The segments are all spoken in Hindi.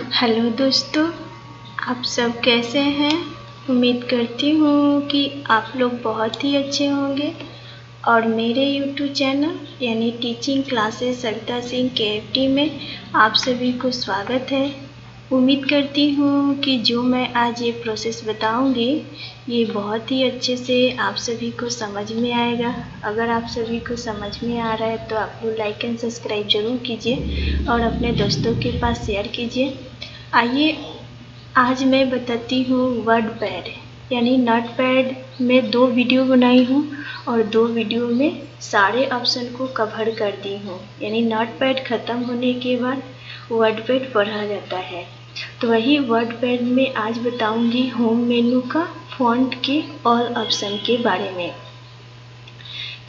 हेलो दोस्तों, आप सब कैसे हैं। उम्मीद करती हूँ कि आप लोग बहुत ही अच्छे होंगे और मेरे YouTube चैनल यानी टीचिंग क्लासेस सरिता सिंह KFT में आप सभी को स्वागत है। उम्मीद करती हूँ कि जो मैं आज ये प्रोसेस बताऊँगी ये बहुत ही अच्छे से आप सभी को समझ में आएगा। अगर आप सभी को समझ में आ रहा है तो आप लोग लाइक एंड सब्सक्राइब जरूर कीजिए और अपने दोस्तों के पास शेयर कीजिए। आइए आज मैं बताती हूँ वर्डपैड यानी नोटपैड में 2 वीडियो बनाई हूँ और 2 वीडियो में सारे ऑप्शन को कवर कर दी हूँ। यानी नोटपैड ख़त्म होने के बाद वर्डपैड पढ़ा जाता है। तो वही वर्डपैड में आज बताऊँगी होम मेनू का फ़ॉन्ट के ऑल ऑप्शन के बारे में।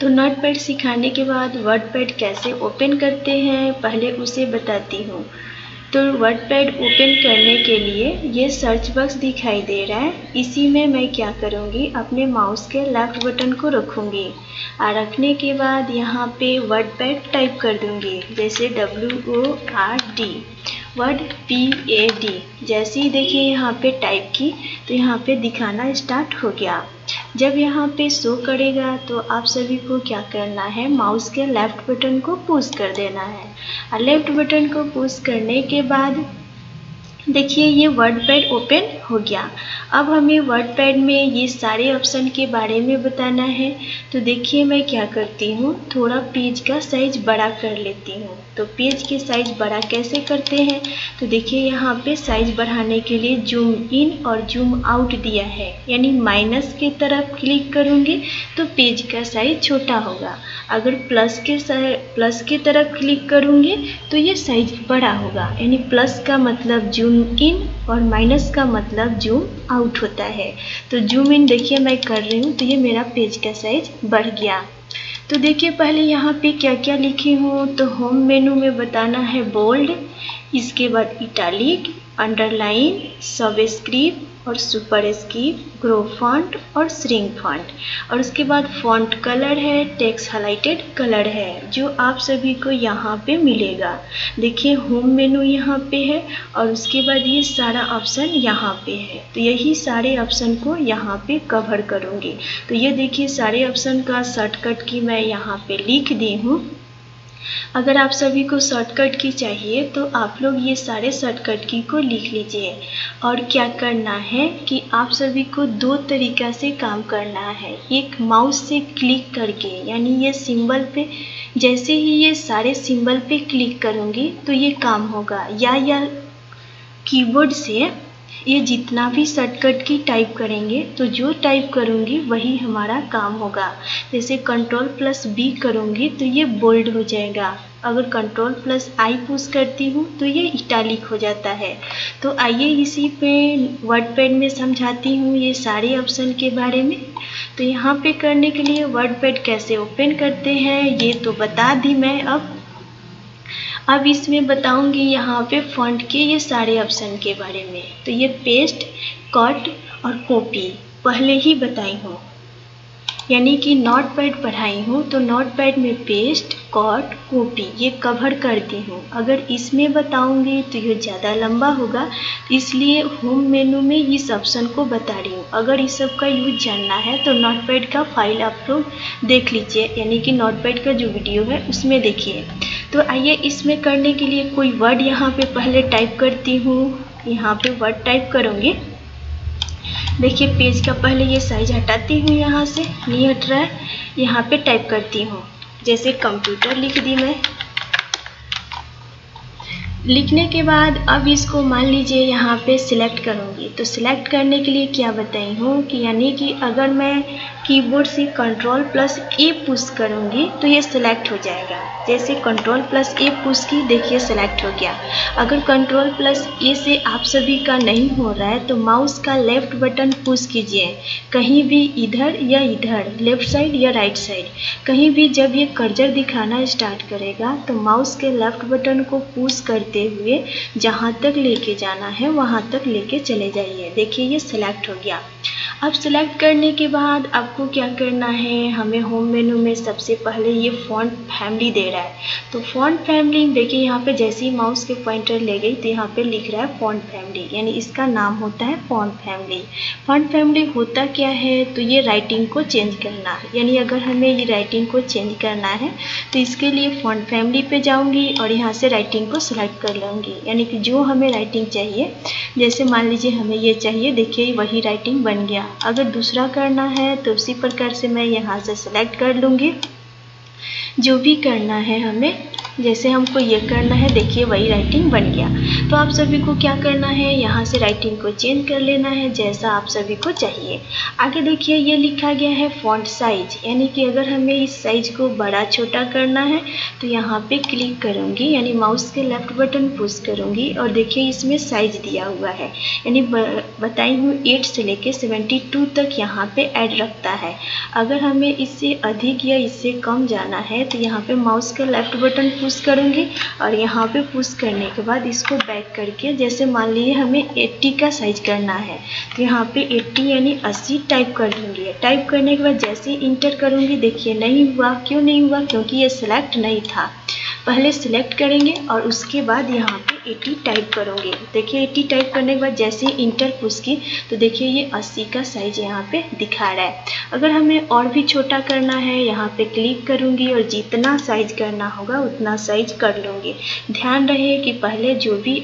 तो नोटपैड सिखाने के बाद वर्डपैड कैसे ओपन करते हैं पहले उसे बताती हूँ। तो वर्डपैड ओपन करने के लिए ये सर्च बॉक्स दिखाई दे रहा है, इसी में मैं क्या करूँगी अपने माउस के लेफ्ट बटन को रखूँगी और रखने के बाद यहाँ पे वर्डपैड टाइप कर दूँगी, जैसे WORD WORDPAD। जैसे ही देखिए यहाँ पे टाइप की तो यहाँ पे दिखाना स्टार्ट हो गया। जब यहाँ पे शो करेगा तो आप सभी को क्या करना है, माउस के लेफ्ट बटन को पुश कर देना है और लेफ्ट बटन को पुश करने के बाद देखिए ये वर्डपैड ओपन हो गया। अब हमें वर्डपैड में ये सारे ऑप्शन के बारे में बताना है। तो देखिए मैं क्या करती हूँ, थोड़ा पेज का साइज बड़ा कर लेती हूँ। तो पेज के साइज बड़ा कैसे करते हैं, तो देखिए यहाँ पे साइज बढ़ाने के लिए जूम इन और जूम आउट दिया है, यानी माइनस की तरफ क्लिक करूँगी तो पेज का साइज छोटा होगा। अगर प्लस की तरफ क्लिक करूँगी तो ये साइज बड़ा होगा। यानी प्लस का मतलब जूम इन और माइनस का मतलब जूम आउट होता है। तो जूम इन देखिए मैं कर रही हूँ तो ये मेरा पेज का साइज बढ़ गया। तो देखिए पहले यहाँ पे क्या क्या लिखी हूँ, तो होम मेनू में बताना है बोल्ड, इसके बाद इटैलिक, अंडरलाइन, सबस्क्रिप्ट और सुपरस्क्रिप्ट, ग्रो फॉन्ट और श्रिंक फॉन्ट। और उसके बाद फॉन्ट कलर है, टेक्स्ट हाइलाइटेड कलर है, जो आप सभी को यहाँ पे मिलेगा। देखिए होम मेनू यहाँ पे है और उसके बाद ये सारा ऑप्शन यहाँ पे है। तो यही सारे ऑप्शन को यहाँ पे कवर करूँगी। तो ये देखिए सारे ऑप्शन का शॉर्टकट की मैं यहाँ पे लिख दी हूँ। अगर आप सभी को शॉर्टकट की चाहिए तो आप लोग ये सारे शॉर्टकट की को लिख लीजिए। और क्या करना है कि आप सभी को 2 तरीक़ा से काम करना है। एक माउस से क्लिक करके, यानी ये सिंबल पे जैसे ही ये सारे सिंबल पे क्लिक करूँगी तो ये काम होगा, या कीबोर्ड से ये जितना भी शॉर्टकट की टाइप करेंगे तो जो टाइप करूँगी वही हमारा काम होगा। जैसे Ctrl+B करूँगी तो ये बोल्ड हो जाएगा, अगर Ctrl+I पुश करती हूँ तो ये इटैलिक हो जाता है। तो आइए इसी पे वर्डपैड में समझाती हूँ ये सारे ऑप्शन के बारे में। तो यहाँ पे करने के लिए वर्डपैड कैसे ओपन करते हैं ये तो बता दी मैं। अब इसमें बताऊंगी यहाँ पे फॉन्ट के ये सारे ऑप्शन के बारे में। तो ये पेस्ट, कट और कॉपी पहले ही बताई हूँ, यानी कि नोटपैड पढ़ाई हूँ तो नोटपैड में पेस्ट, कट, कॉपी ये कवर करती हूँ। अगर इसमें बताऊंगी तो ये ज़्यादा लंबा होगा, इसलिए होम मेनू में इस ऑप्शन को बता रही हूँ। अगर इस सब का यूज जानना है तो नोटपैड का फाइल आप लोग देख लीजिए, यानी कि नोटपैड का जो वीडियो है उसमें देखिए। तो आइए इसमें करने के लिए कोई वर्ड यहाँ पे पहले टाइप करती हूँ। यहाँ पे वर्ड टाइप करूँगी। देखिए पेज का पहले ये साइज हटाती हूँ, यहाँ से नहीं हट रहा है। यहाँ पे टाइप करती हूँ, जैसे कंप्यूटर लिख दी मैं। लिखने के बाद अब इसको मान लीजिए यहाँ पे सिलेक्ट करूँगी। तो सिलेक्ट करने के लिए क्या बताई हूँ कि यानी कि अगर मैं कीबोर्ड से Ctrl+A पुश करूँगी तो ये सिलेक्ट हो जाएगा। जैसे Ctrl+A पुश की, देखिए सिलेक्ट हो गया। अगर Ctrl+A से आप सभी का नहीं हो रहा है तो माउस का लेफ्ट बटन पुश कीजिए, कहीं भी इधर या इधर, लेफ्ट साइड या राइट साइड, कहीं भी। जब ये कर्सर दिखाना स्टार्ट करेगा तो माउस के लेफ्ट बटन को पुश करते हुए जहाँ तक लेके जाना है वहाँ तक लेके चले जाइए। देखिए ये सिलेक्ट हो गया। अब सिलेक्ट करने के बाद आपको क्या करना है, हमें होम मेनू में सबसे पहले ये फ़ॉन्ट फैमिली दे रहा है। तो फ़ॉन्ट फैमिली देखिए यहाँ पे जैसे ही माउस के पॉइंटर ले गई तो यहाँ पे लिख रहा है फ़ॉन्ट फैमिली, यानी इसका नाम होता है फ़ॉन्ट फैमिली। फ़ॉन्ट फैमिली होता क्या है, तो ये राइटिंग को चेंज करना है, यानी अगर हमें ये राइटिंग को चेंज करना है तो इसके लिए फ़ॉन्ट फैमिली पे जाऊँगी और यहाँ से राइटिंग को सिलेक्ट कर लूँगी, यानी कि जो हमें राइटिंग चाहिए, जैसे मान लीजिए हमें ये चाहिए, देखिए वही राइटिंग बन गया। अगर दूसरा करना है तो उसी प्रकार से मैं यहाँ से सिलेक्ट कर लूँगी जो भी करना है हमें, जैसे हमको ये करना है, देखिए वही राइटिंग बन गया। तो आप सभी को क्या करना है, यहाँ से राइटिंग को चेंज कर लेना है जैसा आप सभी को चाहिए। आगे देखिए ये लिखा गया है फ़ॉन्ट साइज, यानी कि अगर हमें इस साइज को बड़ा छोटा करना है तो यहाँ पे क्लिक करूँगी, यानी माउस के लेफ्ट बटन पुश करूँगी और देखिए इसमें साइज दिया हुआ है, यानी बताई हूँ 8 से लेके 72 तक यहाँ पे ऐड रखता है। अगर हमें इससे अधिक या इससे कम जाना है तो यहाँ पे माउस के लेफ्ट बटन पुश करूँगी और यहाँ पे पुश करने के बाद इसको बैक करके, जैसे मान लीजिए हमें 80 का साइज करना है तो यहाँ पे 80 यानी 80 टाइप कर दूँगी। टाइप करने के बाद जैसे इंटर करूँगी, देखिए नहीं हुआ। क्यों नहीं हुआ, क्योंकि ये सिलेक्ट नहीं था। पहले सिलेक्ट करेंगे और उसके बाद यहाँ पे 80 टाइप करोगे। देखिए 80 टाइप करने के बाद जैसे ही इंटर पुश की तो देखिए ये 80 का साइज यहाँ पे दिखा रहा है। अगर हमें और भी छोटा करना है, यहाँ पे क्लिक करूँगी और जितना साइज करना होगा उतना साइज कर लूँगी। ध्यान रहे कि पहले जो भी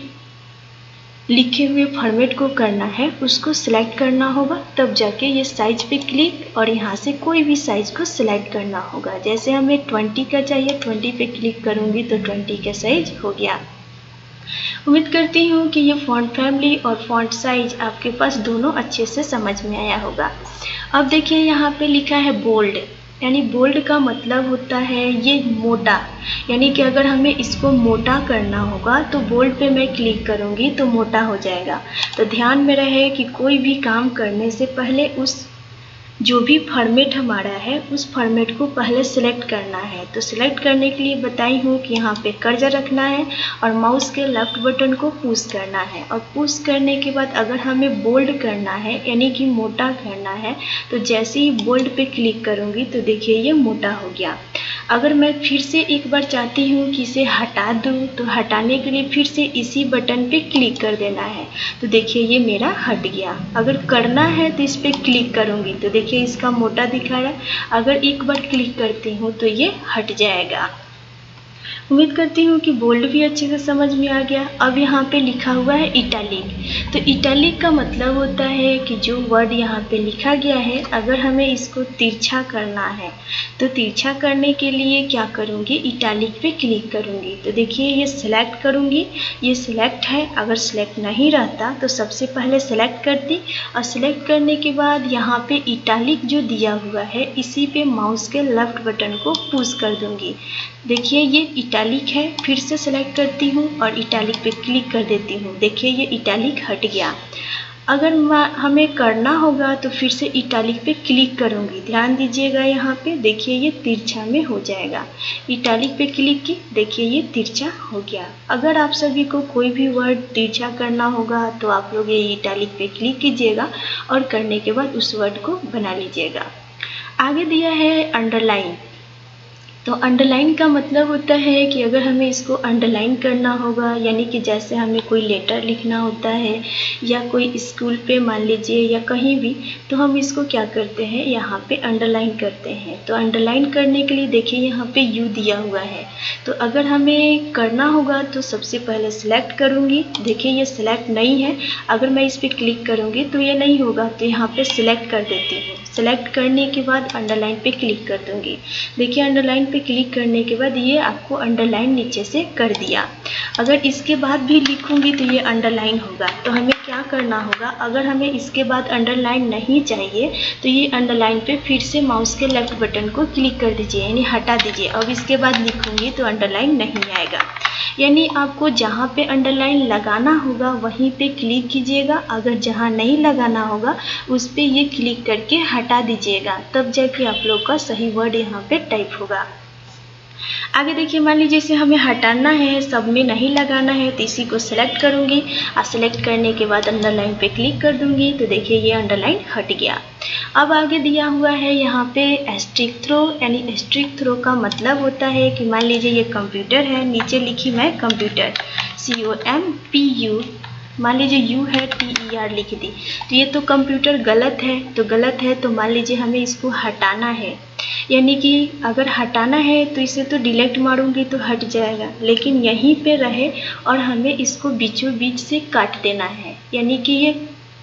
लिखे हुए फॉर्मेट को करना है उसको सिलेक्ट करना होगा, तब जाके ये साइज पे क्लिक और यहाँ से कोई भी साइज को सिलेक्ट करना होगा। जैसे हमें 20 का चाहिए, 20 पे क्लिक करूँगी तो 20 का साइज हो गया। उम्मीद करती हूँ कि ये फ़ॉन्ट फैमिली और फ़ॉन्ट साइज आपके पास दोनों अच्छे से समझ में आया होगा। अब देखिए यहाँ पे लिखा है बोल्ड, यानी बोल्ड का मतलब होता है ये मोटा, यानी कि अगर हमें इसको मोटा करना होगा तो बोल्ड पे मैं क्लिक करूँगी तो मोटा हो जाएगा। तो ध्यान में रहे कि कोई भी काम करने से पहले उस जो भी फॉर्मेट हमारा है उस फॉर्मेट को पहले सिलेक्ट करना है। तो सिलेक्ट करने के लिए बताई हूँ कि यहाँ पे कर्सर रखना है और माउस के लेफ्ट बटन को पुश करना है और पुश करने के बाद अगर हमें बोल्ड करना है यानी कि मोटा करना है तो जैसे ही बोल्ड पे क्लिक करूँगी तो देखिए ये मोटा हो गया। अगर मैं फिर से एक बार चाहती हूँ कि इसे हटा दूँ तो हटाने के लिए फिर से इसी बटन पे क्लिक कर देना है, तो देखिए ये मेरा हट गया। अगर करना है तो इस पर क्लिक करूँगी तो देखिए इसका मोटा दिखा रहा है। अगर एक बार क्लिक करती हूँ तो ये हट जाएगा। उम्मीद करती हूँ कि बोल्ड भी अच्छे से समझ में आ गया। अब यहाँ पे लिखा हुआ है इटैलिक। तो इटैलिक का मतलब होता है कि जो वर्ड यहाँ पे लिखा गया है अगर हमें इसको तिरछा करना है तो तिरछा करने के लिए क्या करूँगी, इटैलिक पे क्लिक करूँगी। तो देखिए ये सिलेक्ट करूँगी, ये सिलेक्ट है। अगर सिलेक्ट नहीं रहता तो सबसे पहले सिलेक्ट करती और सिलेक्ट करने के बाद यहाँ पे इटैलिक जो दिया हुआ है इसी पे माउस के लेफ्ट बटन को पुश कर दूँगी। देखिए ये इटैलिक है। फिर से सिलेक्ट करती हूँ और इटैलिक पे क्लिक कर देती हूँ। देखिए ये इटैलिक हट गया। अगर हमें करना होगा तो फिर से इटैलिक पे क्लिक करूँगी। ध्यान दीजिएगा यहाँ पे, देखिए ये तिरछा में हो जाएगा। इटैलिक पे क्लिक की, देखिए ये तिरछा हो गया। अगर आप सभी को कोई भी वर्ड तिरछा करना होगा तो आप लोग ये इटैलिक पे क्लिक कीजिएगा और करने के बाद उस वर्ड को बना लीजिएगा। आगे दिया है अंडरलाइन। तो अंडरलाइन का मतलब होता है कि अगर हमें इसको अंडरलाइन करना होगा, यानी कि जैसे हमें कोई लेटर लिखना होता है या कोई स्कूल पे मान लीजिए या कहीं भी, तो हम इसको क्या करते हैं, यहाँ पे अंडरलाइन करते हैं। तो अंडरलाइन करने के लिए देखिए यहाँ पे यू दिया हुआ है। तो अगर हमें करना होगा तो सबसे पहले सिलेक्ट करूँगी। देखिए ये सिलेक्ट नहीं है। अगर मैं इस पर क्लिक करूँगी तो ये नहीं होगा, तो यहाँ पे सिलेक्ट कर देती हूँ। सिलेक्ट करने के बाद अंडरलाइन पे क्लिक कर दूँगी। देखिए अंडरलाइन पे क्लिक करने के बाद ये आपको अंडरलाइन नीचे से कर दिया। अगर इसके बाद भी लिखूँगी तो ये अंडरलाइन होगा। तो हमें क्या करना होगा, अगर हमें इसके बाद अंडरलाइन नहीं चाहिए तो ये अंडरलाइन पे फिर से माउस के लेफ्ट बटन को क्लिक कर दीजिए, यानी हटा दीजिए। अब इसके बाद लिखूँगी तो अंडरलाइन नहीं आएगा। यानी आपको जहाँ पे अंडरलाइन लगाना होगा वहीं पे क्लिक कीजिएगा। अगर जहाँ नहीं लगाना होगा उस पे ये क्लिक करके हटा दीजिएगा, तब जाके आप लोग का सही वर्ड यहाँ पे टाइप होगा। आगे देखिए, मान लीजिए इसे हमें हटाना है, सब में नहीं लगाना है, तो इसी को सिलेक्ट करूँगी और सिलेक्ट करने के बाद अंडरलाइन पे क्लिक कर दूँगी, तो देखिए ये अंडरलाइन हट गया। अब आगे दिया हुआ है यहाँ पे एस्ट्रिक थ्रो, यानी एस्ट्रिक थ्रो का मतलब होता है कि मान लीजिए ये कंप्यूटर है, नीचे लिखी मैं कंप्यूटर COMPU, मान लीजिए यू है TER लिख दी, तो ये तो कंप्यूटर गलत है, तो मान लीजिए हमें इसको हटाना है, यानी कि अगर हटाना है तो इसे तो डिलीट मारूंगी तो हट जाएगा, लेकिन यहीं पे रहे और हमें इसको बीचों बीच से काट देना है, यानी कि ये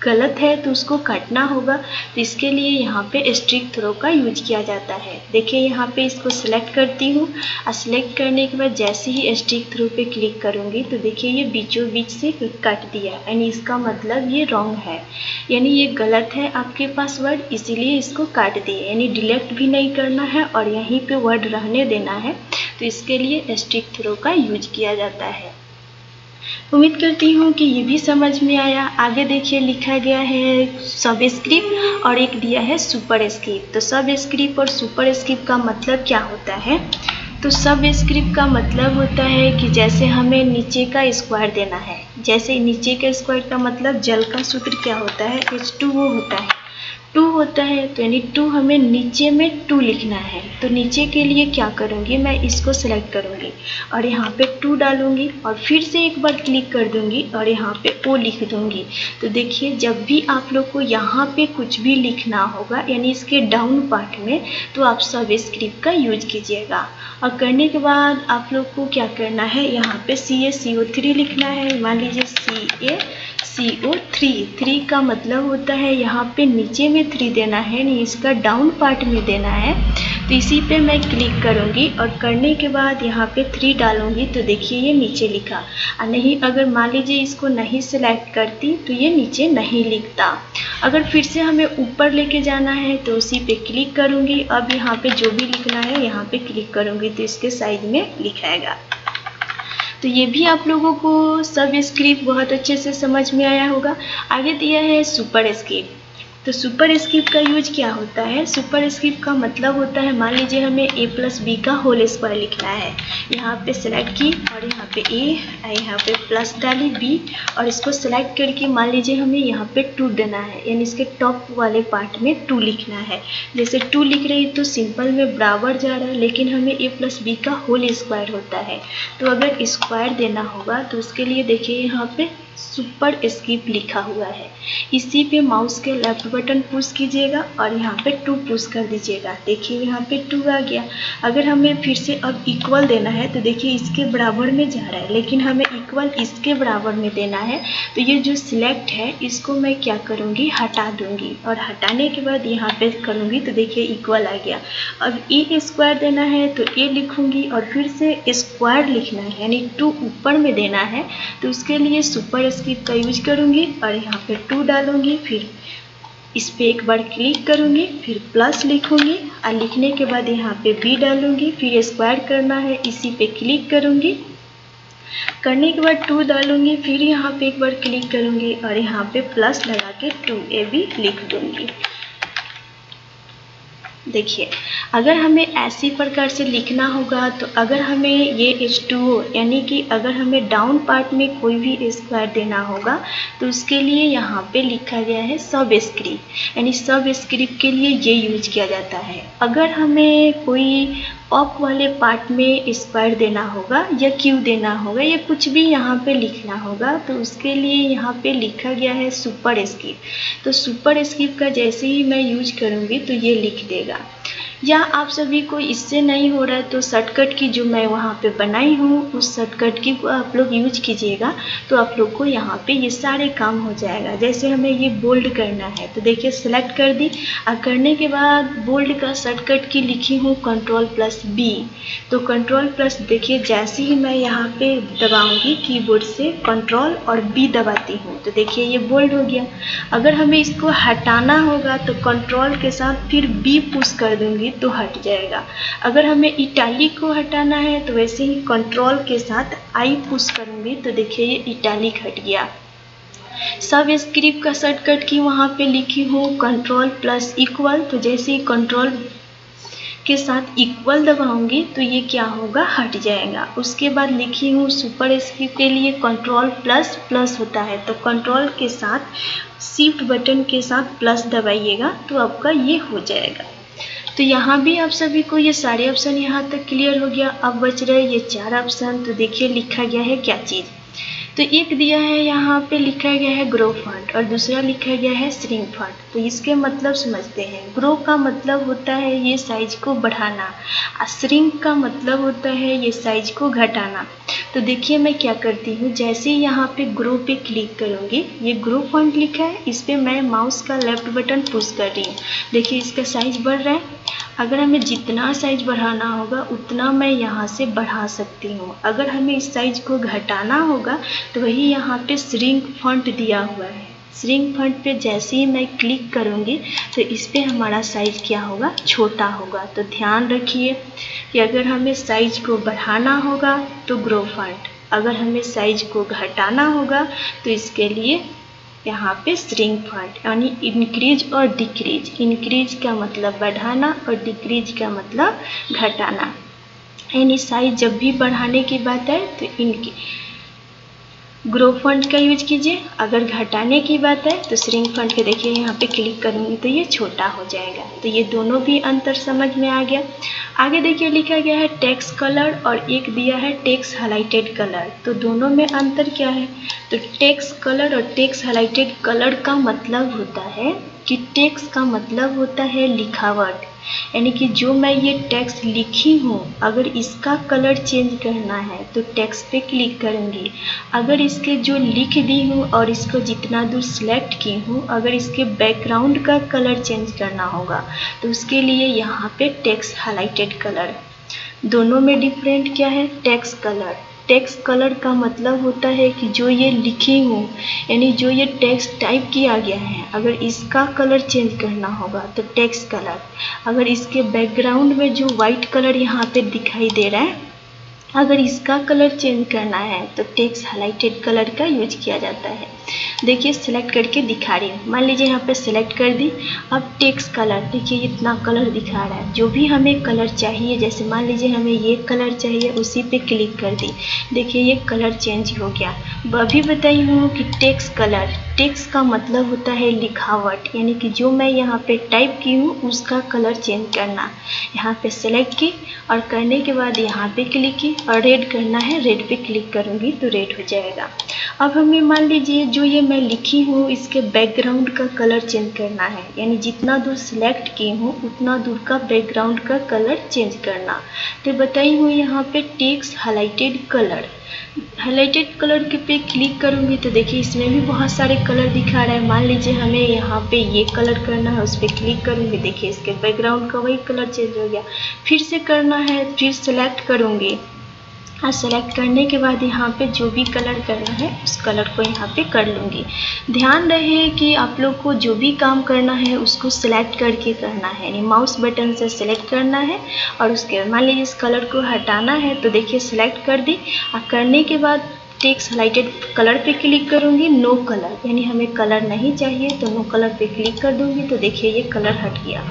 गलत है तो उसको काटना होगा, तो इसके लिए यहाँ पे एस्ट्रिक थ्रो का यूज किया जाता है। देखिए यहाँ पे इसको सिलेक्ट करती हूँ और सिलेक्ट करने के बाद जैसे ही एस्ट्रिक थ्रो पे क्लिक करूँगी तो देखिए ये बीचों बीच से काट दिया, यानी इसका मतलब ये रॉन्ग है, यानी ये गलत है आपके पास वर्ड, इसीलिए इसको काट दिए, यानी डिलीट भी नहीं करना है और यहीं पे वर्ड रहने देना है, तो इसके लिए एस्ट्रिक थ्रो का यूज किया जाता है। उम्मीद करती हूँ कि ये भी समझ में आया। आगे देखिए लिखा गया है सबस्क्रिप्ट और एक दिया है सुपरस्क्रिप्ट। तो सबस्क्रिप्ट और सुपरस्क्रिप्ट का मतलब क्या होता है? तो सबस्क्रिप्ट का मतलब होता है कि जैसे हमें नीचे का स्क्वायर देना है, जैसे नीचे का स्क्वायर का मतलब जल का सूत्र क्या होता है, H2O होता है, 2 होता है, तो यानी 2 हमें नीचे में 2 लिखना है। तो नीचे के लिए क्या करूँगी, मैं इसको सेलेक्ट करूँगी और यहाँ पे 2 डालूँगी और फिर से एक बार क्लिक कर दूँगी और यहाँ पे O लिख दूँगी। तो देखिए जब भी आप लोग को यहाँ पे कुछ भी लिखना होगा, यानी इसके डाउन पार्ट में, तो आप सबस्क्रिप्ट का यूज कीजिएगा। और करने के बाद आप लोग को क्या करना है, यहाँ पे CaCO3 लिखना है। मान लीजिए CaCO3, 3 का मतलब होता है यहाँ पे नीचे में 3 देना है, नहीं इसका डाउन पार्ट में देना है। तो इसी पे मैं क्लिक करूँगी और करने के बाद यहाँ पे 3 डालूँगी, तो देखिए ये नीचे लिखा। और नहीं, अगर मान लीजिए इसको नहीं सिलेक्ट करती तो ये नीचे नहीं लिखता। अगर फिर से हमें ऊपर लेके जाना है तो उसी पे क्लिक करूँगी। अब यहाँ पे जो भी लिखना है यहाँ पे क्लिक करूँगी तो इसके साइड में लिखाएगा। तो ये भी आप लोगों को सबस्क्रिप्ट बहुत अच्छे से समझ में आया होगा। आगे दिया है सुपरस्क्रिप्ट। तो सुपरस्क्रिप्ट का यूज क्या होता है? सुपरस्क्रिप्ट का मतलब होता है, मान लीजिए हमें a+b का होल स्क्वायर लिखना है, यहाँ पे सेलेक्ट की और यहाँ पे a, यहाँ पे प्लस डाली b और इसको सेलेक्ट करके मान लीजिए हमें यहाँ पे 2 देना है, यानी इसके टॉप वाले पार्ट में 2 लिखना है। जैसे 2 लिख रही तो सिंपल में बराबर जा रहा है, लेकिन हमें a+b का होल स्क्वायर होता है, तो अगर स्क्वायर देना होगा तो उसके लिए देखिए यहाँ पे सुपरस्क्रिप्ट लिखा हुआ है। इसी पे माउस के लेफ्ट बटन पुश कीजिएगा और यहाँ पे 2 पुश कर दीजिएगा। देखिए यहाँ पे 2 आ गया। अगर हमें फिर से अब इक्वल देना है तो देखिए इसके बराबर में जा रहा है, लेकिन हमें इक्वल इसके बराबर में देना है, तो ये जो सिलेक्ट है इसको मैं क्या करूँगी, हटा दूँगी और हटाने के बाद यहाँ पे करूँगी तो देखिए इक्वल आ गया। अब ए स्क्वायर देना है तो ए लिखूँगी और फिर से स्क्वायर लिखना है, यानी 2 ऊपर में देना है, तो उसके लिए सुपरस्क्रिप्ट का यूज करूँगी और यहाँ पे 2 डालूँगी, फिर इस पे एक बार क्लिक करूँगी, फिर प्लस लिखूँगी और लिखने के बाद यहाँ पे b डालूँगी, फिर स्क्वायर करना है, इसी पे क्लिक करूँगी, करने के बाद 2 डालूँगी, फिर यहाँ पे एक बार क्लिक करूँगी और यहाँ पे प्लस लगा के 2ab लिख दूँगी। देखिए अगर हमें ऐसी प्रकार से लिखना होगा, तो अगर हमें ये H2O यानी कि अगर हमें डाउन पार्ट में कोई भी स्क्वायर देना होगा तो उसके लिए यहाँ पे लिखा गया है सबस्क्रिप्ट, यानी सबस्क्रिप्ट के लिए ये यूज किया जाता है। अगर हमें कोई अप वाले पार्ट में स्क्वायर देना होगा या क्यू देना होगा या कुछ भी यहाँ पे लिखना होगा, तो उसके लिए यहाँ पे लिखा गया है सुपरस्क्रिप्ट। तो सुपरस्क्रिप्ट का जैसे ही मैं यूज करूँगी तो ये लिख देगा। या आप सभी को इससे नहीं हो रहा है तो शॉर्टकट की जो मैं वहाँ पे बनाई हूँ उस शॉर्टकट की को आप लोग यूज कीजिएगा, तो आप लोग को यहाँ पे ये सारे काम हो जाएगा। जैसे हमें ये बोल्ड करना है तो देखिए सेलेक्ट कर दी और करने के बाद बोल्ड का शॉर्टकट की लिखी हूँ Ctrl+B। तो Ctrl+ देखिए जैसे ही मैं यहाँ पे दबाऊँगी कीबोर्ड से Ctrl और B दबाती हूँ तो देखिए ये बोल्ड हो गया। अगर हमें इसको हटाना होगा तो Ctrl के साथ फिर B पुश कर दूँगी तो हट जाएगा। अगर हमें इटैलिक को हटाना है तो वैसे ही कंट्रोल के साथ I पुश करूँगी तो देखिए ये इटैलिक हट गया। सबस्क्रिप्ट का शॉर्टकट की वहाँ पे लिखी हूँ Ctrl+=, तो जैसे ही कंट्रोल के साथ इक्वल दबाऊंगी तो ये क्या होगा, हट जाएगा। उसके बाद लिखी हूँ सुपर स्क्रिप्ट के लिए कंट्रोल प्लस प्लस होता है, तो कंट्रोल के साथ शिफ्ट बटन के साथ प्लस दबाइएगा तो आपका ये हो जाएगा। तो यहाँ भी आप सभी को ये सारे ऑप्शन यहाँ तक क्लियर हो गया। अब बच रहे ये 4 ऑप्शन। तो देखिए लिखा गया है क्या चीज़, तो एक दिया है यहाँ पे लिखा गया है ग्रो फंड और दूसरा लिखा गया है श्रिंक फंड। तो इसके मतलब समझते हैं। ग्रो का मतलब होता है ये साइज को बढ़ाना और श्रिंक का मतलब होता है ये साइज को घटाना। तो देखिए मैं क्या करती हूँ, जैसे ही यहाँ पे ग्रो पे क्लिक करूँगी, ये ग्रो फंड लिखा है, इस पर मैं माउस का लेफ्ट बटन पुश कर रही हूँ। देखिए इसका साइज बढ़ रहा है। अगर हमें जितना साइज बढ़ाना होगा उतना मैं यहाँ से बढ़ा सकती हूँ। अगर हमें इस साइज को घटाना होगा तो वही यहाँ पे श्रिंक फॉन्ट दिया हुआ है। श्रिंक फॉन्ट पे जैसे ही मैं क्लिक करूँगी तो इस पे हमारा साइज क्या होगा, छोटा होगा। तो ध्यान रखिए कि अगर हमें साइज को बढ़ाना होगा तो ग्रो फॉन्ट, अगर हमें साइज को घटाना होगा तो इसके लिए यहाँ पे श्रिंक फॉन्ट, यानी इंक्रीज और डिक्रीज। इंक्रीज का मतलब बढ़ाना और डिक्रीज का मतलब घटाना। यानी साइज जब भी बढ़ाने की बात है तो इनकी ग्रो फॉन्ट का यूज कीजिए, अगर घटाने की बात है तो श्रिंक फॉन्ट के देखिए यहाँ पे क्लिक करूँगी तो ये छोटा हो जाएगा। तो ये दोनों भी अंतर समझ में आ गया। आगे देखिए लिखा गया है टेक्स्ट कलर और एक दिया है टेक्स्ट हाइलाइटेड कलर। तो दोनों में अंतर क्या है, तो टेक्स्ट कलर और टेक्स्ट हाइलाइटेड कलर का मतलब होता है कि टेक्स्ट का मतलब होता है लिखावट, यानी कि जो मैं ये टेक्स्ट लिखी हूँ अगर इसका कलर चेंज करना है तो टेक्स्ट पे क्लिक करूँगी। अगर इसके जो लिख दी हूँ और इसको जितना दूर सिलेक्ट की हूँ, अगर इसके बैकग्राउंड का कलर चेंज करना होगा तो उसके लिए यहाँ पे टेक्स्ट हाइलाइटेड कलर। दोनों में डिफरेंट क्या है, टेक्स्ट कलर। टेक्स्ट कलर का मतलब होता है कि जो ये लिखी हूँ, यानी जो ये टेक्स्ट टाइप किया गया है, अगर इसका कलर चेंज करना होगा तो टेक्स्ट कलर। अगर इसके बैकग्राउंड में जो वाइट कलर यहाँ पे दिखाई दे रहा है, अगर इसका कलर चेंज करना है तो टेक्स्ट हाइलाइटेड कलर का यूज किया जाता है। देखिए सिलेक्ट करके दिखा रही हूँ, मान लीजिए यहाँ पे सिलेक्ट कर दी। अब टेक्स्ट कलर देखिए इतना कलर दिखा रहा है। जो भी हमें कलर चाहिए, जैसे मान लीजिए हमें ये कलर चाहिए, उसी पे क्लिक कर दी, देखिए ये कलर चेंज हो गया। अभी बताई हूँ कि टेक्स्ट कलर, टेक्स्ट का मतलब होता है लिखावट, यानी कि जो मैं यहाँ पे टाइप की हूँ उसका कलर चेंज करना। यहाँ पे सेलेक्ट की और करने के बाद यहाँ पे क्लिक की और रेड करना है, रेड पे क्लिक करूँगी तो रेड हो जाएगा। अब हमें मान लीजिए जो ये मैं लिखी हूँ इसके बैकग्राउंड का कलर चेंज करना है, यानी जितना दूर सिलेक्ट की हूँ उतना दूर का बैकग्राउंड का कलर चेंज करना। तो बताई हूँ यहाँ पे text highlighted colour. Highlighted colour के पे क्लिक करूँगी तो देखिए इसमें भी बहुत सारे कलर दिखा रहा है। मान लीजिए हमें यहाँ पे ये कलर करना है, उस पर क्लिक करूँगी, देखिए इसके बैकग्राउंड का वही कलर चेंज हो गया। फिर से करना है, फिर सेलेक्ट करूँगी और सेलेक्ट करने के बाद यहाँ पे जो भी कलर करना है उस कलर को यहाँ पे कर लूँगी। ध्यान रहे कि आप लोग को जो भी काम करना है उसको सिलेक्ट करके करना है, यानी माउस बटन से सिलेक्ट करना है और उसके मान लीजिए इस कलर को हटाना है तो देखिए सिलेक्ट कर दी और करने के बाद टेक्स्ट हाइलाइटेड कलर पे क्लिक करूँगी, नो कलर, यानी हमें कलर नहीं चाहिए तो नो कलर पे क्लिक कर दूँगी तो देखिए ये कलर हट गया।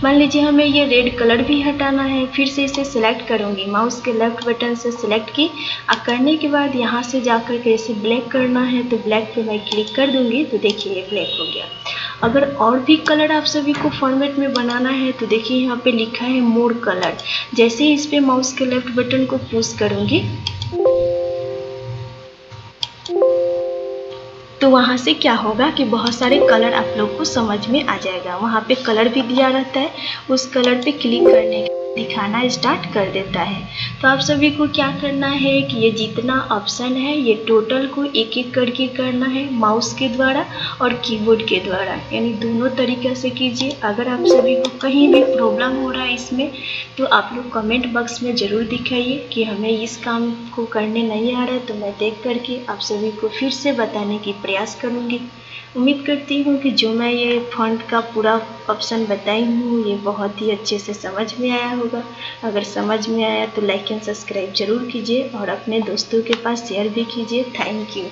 मान लीजिए हमें ये रेड कलर भी हटाना है, फिर से इसे सिलेक्ट करूँगी, माउस के लेफ्ट बटन से सिलेक्ट की और करने के बाद यहाँ से जाकर के इसे ब्लैक करना है तो ब्लैक पे मैं क्लिक कर दूँगी तो देखिए ये ब्लैक हो गया। अगर और भी कलर आप सभी को फॉर्मेट में बनाना है तो देखिए यहाँ पे लिखा है मोर कलर। जैसे ही इस पे माउस के लेफ्ट बटन को पुश करूँगी तो वहाँ से क्या होगा कि बहुत सारे कलर आप लोग को समझ में आ जाएगा। वहाँ पे कलर भी दिया रहता है, उस कलर पे क्लिक करने के दिखाना स्टार्ट कर देता है। तो आप सभी को क्या करना है कि ये जितना ऑप्शन है ये टोटल को एक एक करके करना है, माउस के द्वारा और कीबोर्ड के द्वारा, यानी दोनों तरीके से कीजिए। अगर आप सभी को कहीं भी प्रॉब्लम हो रहा है इसमें तो आप लोग कमेंट बॉक्स में ज़रूर दिखाइए कि हमें इस काम को करने नहीं आ रहा है, तो मैं देख करके आप सभी को फिर से बताने की प्रयास करूँगी। उम्मीद करती हूँ कि जो मैं ये फॉन्ट का पूरा ऑप्शन बताई हूँ ये बहुत ही अच्छे से समझ में आया होगा। अगर समझ में आया तो लाइक एंड सब्सक्राइब जरूर कीजिए और अपने दोस्तों के पास शेयर भी कीजिए। Thank you.